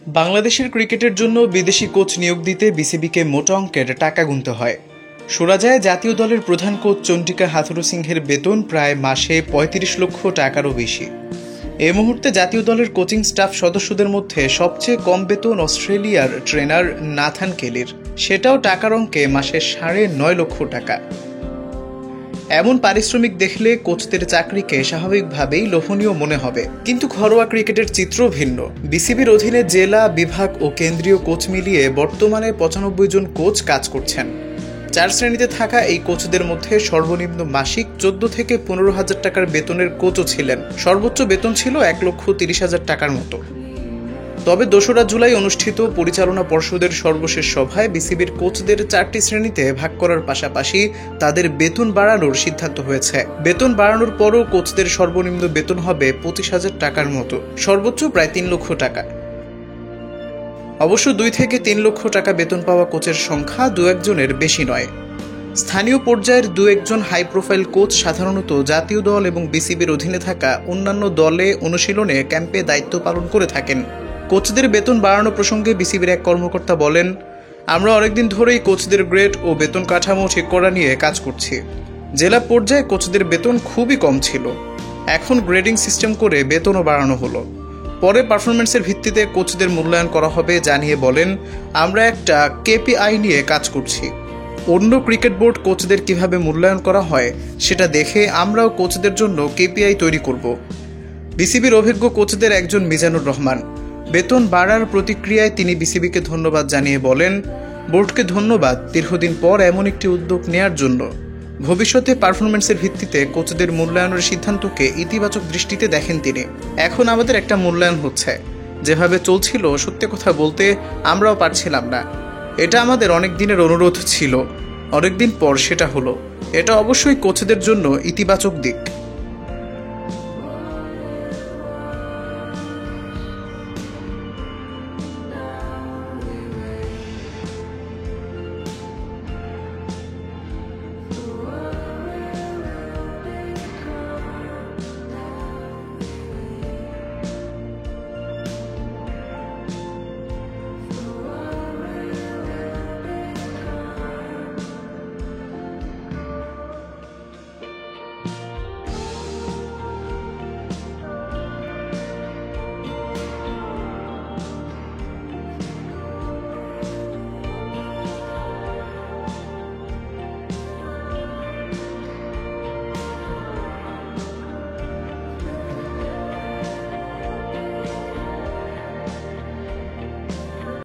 বাংলাদেশের ক্রিকেটের জন্য বিদেশি কোচ নিয়োগ দিতে বিসিবিকে মোটা অঙ্কের টাকা গুনতে হয়। শোনা যায় জাতীয় দলের প্রধান কোচ চন্ডিকা হাথুরুসিংহের বেতন প্রায় মাসে ৩৫ লক্ষ টাকারও বেশি। এই মুহূর্তে জাতীয় দলের কোচিং স্টাফ সদস্যদের মধ্যে সবচেয়ে কম বেতন অস্ট্রেলিয়ার ট্রেনার নাথান কেলির, সেটাও টাকার অঙ্কে মাসে ৯.৫ লক্ষ টাকা। এমন পারিশ্রমিক দেখলে কোচদের চাকরিকে স্বাভাবিকভাবেই লোভনীয় মনে হবে, কিন্তু ঘরোয়া ক্রিকেটের চিত্র ভিন্ন। বিসিবির অধীনে জেলা, বিভাগ ও কেন্দ্রীয় কোচ মিলিয়ে বর্তমানে ৯৫ জন কোচ কাজ করছেন। ৪ শ্রেণীতে থাকা এই কোচদের মধ্যে সর্বনিম্ন মাসিক ১৪ থেকে ১৫,০০০ টাকার বেতনের কোচও ছিলেন। সর্বোচ্চ বেতন ছিল ১,৩০,০০০ টাকার মতো। তবে ২রা জুলাই অনুষ্ঠিত পরিচালনা পর্ষদের সর্বশেষ সভায় বিসিবির কোচদের ৪টি শ্রেণীতে ভাগ করার পাশাপাশি তাদের বেতন বাড়ানোর সিদ্ধান্ত হয়েছে। বেতন বাড়ানোর পরও কোচদের সর্বনিম্ন বেতন হবে ২৫,০০০ টাকার মতো, সর্বোচ্চ প্রায় ৩ লক্ষ টাকা। অবশ্য ২ থেকে ৩ লক্ষ টাকা বেতন পাওয়া কোচের সংখ্যা ২-১ জনের বেশি নয়। স্থানীয় পর্যায়ের ২-১ জন হাই প্রোফাইল কোচ সাধারণত জাতীয় দল এবং বিসিবির অধীনে থাকা অন্যান্য দলে অনুশীলনে ক্যাম্পে দায়িত্ব পালন করে থাকেন। কোচদের বেতন বাড়ানো প্রসঙ্গে বিসিবির এক কর্মকর্তা বলেন, আমরা অনেকদিন ধরেই কোচদের গ্রেড ও বেতন কাঠামো ঠিক করা নিয়ে কাজ করছি। জেলা পর্যায়ে কোচদের বেতন খুবই কম ছিল, এখন গ্রেডিং সিস্টেম করে বেতনও বাড়ানো হলো। পরে পারফরমেন্সের ভিত্তিতে কোচদের মূল্যায়ন করা হবে জানিয়ে বলেন, আমরা একটা কেপিআই নিয়ে কাজ করছি। অন্য ক্রিকেট বোর্ড কোচদের কিভাবে মূল্যায়ন করা হয় সেটা দেখে আমরাও কোচদের জন্য কেপিআই তৈরি করব। বিসিবির অভিজ্ঞ কোচদের একজন মিজানুর রহমান। বেতন বাড়ার প্রতিক্রিয়ায় তিনি বিসিবিকে ধন্যবাদ জানিয়ে বলেন, বোর্ডকে ধন্যবাদ দীর্ঘদিন পর এমন একটি উদ্যোগ নেয়ার জন্য। ভবিষ্যতে পারফরমেন্সের ভিত্তিতে কোচদের মূল্যায়নের সিদ্ধান্তকে ইতিবাচক দৃষ্টিতে দেখেন তিনি। এখন আমাদের একটা মূল্যায়ন হচ্ছে, যেভাবে চলছিল সত্যি কথা বলতে আমরাও পারছিলাম না। এটা আমাদের অনেক দিনের অনুরোধ ছিল, অনেকদিন পর সেটা হলো। এটা অবশ্যই কোচদের জন্য ইতিবাচক দিক।